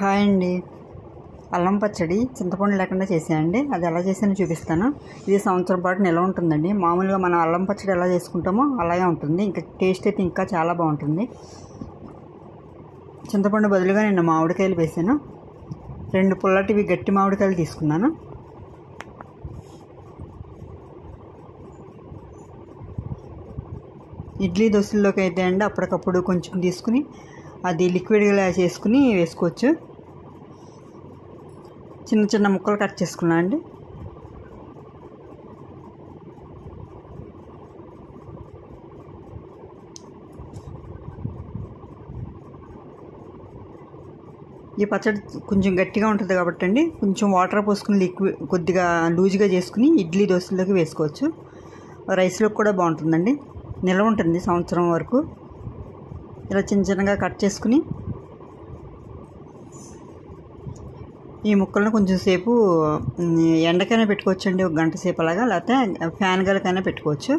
Hi అండి. అల్లం పచ్చడి చింతపండు లేకుండా చేసానండి. అది ఎలా చేసానో చూపిస్తాను. ఇది సంవత్సరం పాటు నిల్వ ఉంటుందండి. మామూలుగా మనం అల్లం పచ్చడి ఎలా చేసుకుంటామో అలాగే ఉంటుంది. ఇంకా టేస్ట్ అయితే ఇంకా చాలా బాగుంటుంది. చింతపండు బదులుగా నేను మామిడికాయలు వేసాను. 2 పుల్లటివి గట్టి మామిడికాయలు తీసుకున్నాను. ఇడ్లీ దోశల్లోకి అయితే అండి అప్పటికప్పుడు కొంచెం తీసుకుని అది లిక్విడ్గా చేసుకుని వేసుకోవచ్చు. చిన్న చిన్న ముక్కలు కట్ చేసుకున్నా అండి. ఈ పచ్చడి కొంచెం గట్టిగా ఉంటుంది కాబట్టి అండి కొంచెం వాటర్ పోసుకుని కొద్దిగా లూజ్గా చేసుకుని ఇడ్లీ దోశల్లోకి వేసుకోవచ్చు. రైస్లోకి కూడా బాగుంటుందండి. నిల్వ ఉంటుంది సంవత్సరం వరకు. ఇలా చిన్న చిన్నగా కట్ చేసుకుని ఈ ముక్కలను కొంచెం సేపు ఎండకైనా పెట్టుకోవచ్చు అండి, 1 గంట సేపు అలాగా, లేకపోతే ఫ్యాన్ గాలికైనా పెట్టుకోవచ్చు.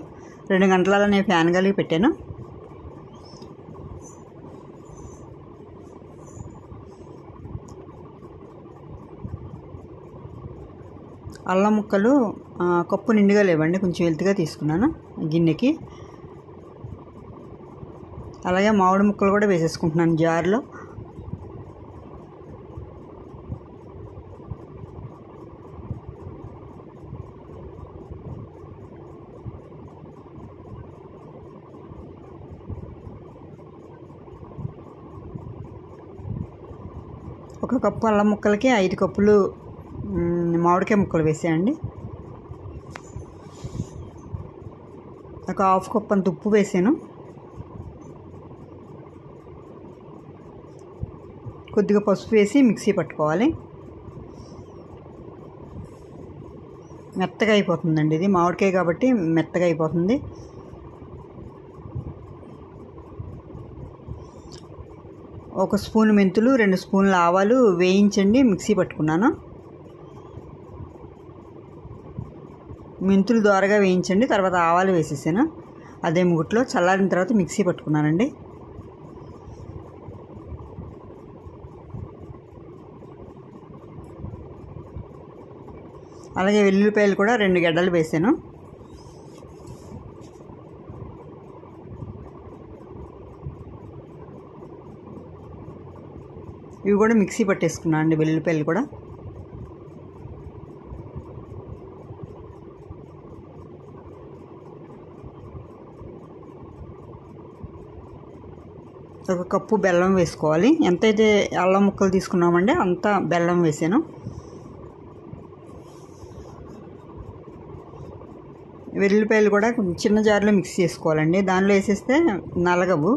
2 గంటలలో నేను ఫ్యాన్ గాలికి పెట్టాను. అల్లం ముక్కలు కప్పు నిండుగా లేవండి, కొంచెం వెల్తిగా తీసుకున్నాను గిన్నెకి. అలాగే మామిడి ముక్కలు కూడా వేసేసుకుంటున్నాను జార్లో. ఒక కప్పు అల్లం ముక్కలకి 5 కప్పులు మామిడికాయ ముక్కలు వేసాయండి. ఒక 1/2 కప్పు అంత ఉప్పు వేసాను. కొద్దిగా పసుపు వేసి మిక్సీ పట్టుకోవాలి. మెత్తగా అయిపోతుందండి, ఇది మామిడికాయ కాబట్టి మెత్తగా అయిపోతుంది. ఒక స్పూన్ మెంతులు, 2 స్పూన్ల ఆవాలు వేయించండి మిక్సీ పట్టుకున్నాను. మెంతులు దోరగా వేయించండి, తర్వాత ఆవాలు వేసేసాను అదే ముగుట్లో. చల్లారిన తర్వాత మిక్సీ పట్టుకున్నానండి. అలాగే వెల్లుల్లిపాయలు కూడా 2 గడ్డలు వేసాను. ఇవి కూడా మిక్సీ పట్టేసుకున్నాను అండి, వెల్లుల్లిపాయలు కూడా. ఒక కప్పు బెల్లం వేసుకోవాలి. ఎంతైతే అల్లం ముక్కలు తీసుకున్నామంటే అంత బెల్లం వేసాను. వెల్లుల్లిపాయలు కూడా కొంచెం చిన్న జార్లో మిక్స్ చేసుకోవాలండి, దానిలో వేసేస్తే నలగవు.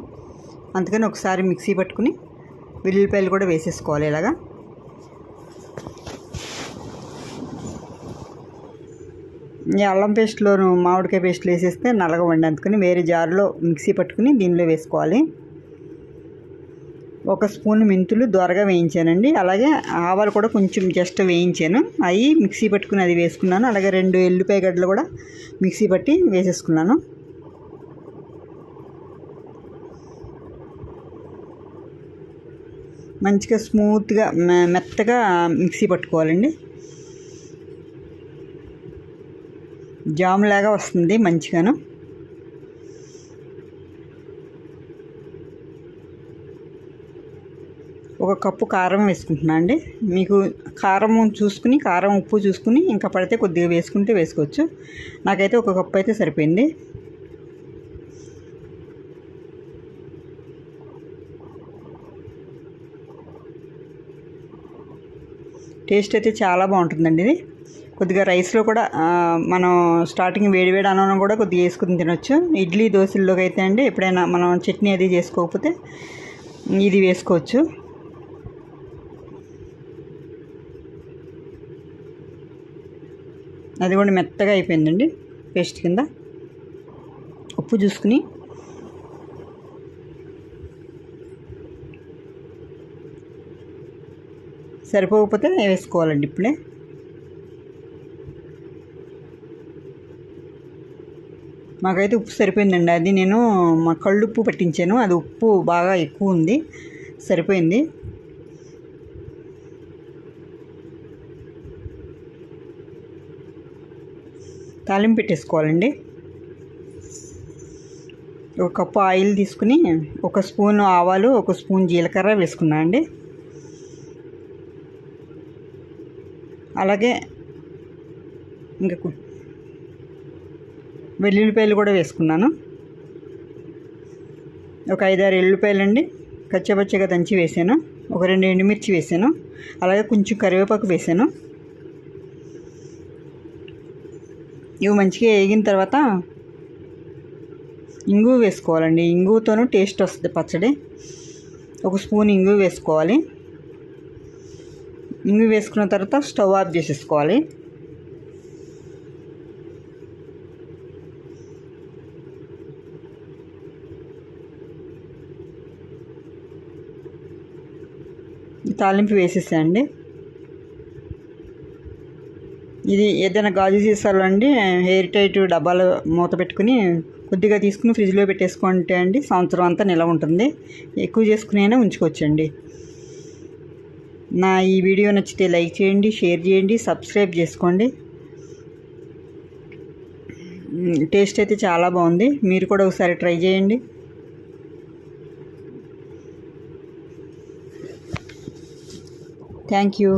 అందుకని ఒకసారి మిక్సీ పట్టుకుని వెల్లుల్లిపాయలు కూడా వేసేసుకోవాలి. ఇలాగా ఈ అల్లం పేస్ట్లోను మామిడికాయ పేస్ట్లు వేసేస్తే నలగవండి, అందుకని వేరే జార్లో మిక్సీ పట్టుకుని దీనిలో వేసుకోవాలి. 1 స్పూన్ మెంతులు దోరగా వేయించానండి. అలాగే ఆవాలు కూడా కొంచెం జస్ట్ వేయించాను, అవి మిక్సీ పట్టుకుని అది వేసుకున్నాను. అలాగే 2 ఎల్లిపాయ గడ్డలు కూడా మిక్సీ పట్టి వేసేసుకున్నాను. మంచిగా స్మూత్గా మెత్తగా మిక్సీ పట్టుకోవాలండి. జామ్లాగా వస్తుంది మంచిగాను. ఒక కప్పు కారం వేసుకుంటున్నా అండి. మీకు కారం చూసుకుని, కారం ఉప్పు చూసుకుని ఇంకా పడితే కొద్దిగా వేసుకుంటే వేసుకోవచ్చు. నాకైతే 1 కప్పు అయితే సరిపోయింది. టేస్ట్ అయితే చాలా బాగుంటుందండి ఇది. కొద్దిగా రైస్లో కూడా మనం స్టార్టింగ్ వేడివేడి అన్నం కూడా కొద్దిగా వేసుకుని తినొచ్చు. ఇడ్లీ దోశల్లోకి అయితే అండి ఎప్పుడైనా మనం చట్నీ అది చేసుకోకపోతే ఇది వేసుకోవచ్చు. అది కూడా మెత్తగా అయిపోయిందండి పేస్ట్ కింద. ఉప్పు చూసుకుని సరిపోకపోతే వేసుకోవాలండి ఇప్పుడే. మాకైతే ఉప్పు సరిపోయిందండి. అది నేను మా కళ్ళుప్పు పట్టించాను, అది ఉప్పు బాగా ఎక్కువ ఉంది, సరిపోయింది. తాలింపు పెట్టేసుకోవాలండి. ఒక కప్పు ఆయిల్ తీసుకుని 1 స్పూన్ ఆవాలు, 1 స్పూన్ జీలకర్ర వేసుకున్నా అండి. అలాగే ఇంకా వెల్లుల్లిపాయలు కూడా వేసుకున్నాను. ఒక 5-6 ఎల్లుల్లిపాయలండి కచ్చపచ్చగా దంచి వేసాను. ఒక 2 ఎండుమిర్చి వేసాను. అలాగే కొంచెం కరివేపాకు వేసాను. ఇవి మంచిగా వేగిన తర్వాత ఇంగువ వేసుకోవాలండి. ఇంగువతోనూ టేస్ట్ వస్తుంది పచ్చడి. 1 స్పూన్ ఇంగువ వేసుకోవాలి. ఇంగువ వేసుకున్న తర్వాత స్టవ్ ఆఫ్ చేసేసుకోవాలి. తాలింపు వేసేసాయండి. ఇది ఏదైనా గాజు సీసాలో అండి ఎయిర్ టైట్ డబ్బాలో మూత పెట్టుకుని కొద్దిగా తీసుకుని ఫ్రిడ్జ్లో పెట్టేసుకుంటే అండి సంవత్సరం అంతా నిలవ ఉంటుంది. ఎక్కువ చేసుకుని అయినా ఉంచుకోవచ్చండి. నా ఈ వీడియో నచ్చితే లైక్ చేయండి, షేర్ చేయండి, సబ్స్క్రైబ్ చేసుకోండి. టేస్ట్ అయితే చాలా బాగుంది. మీరు కూడా ఒకసారి ట్రై చేయండి. Thank you.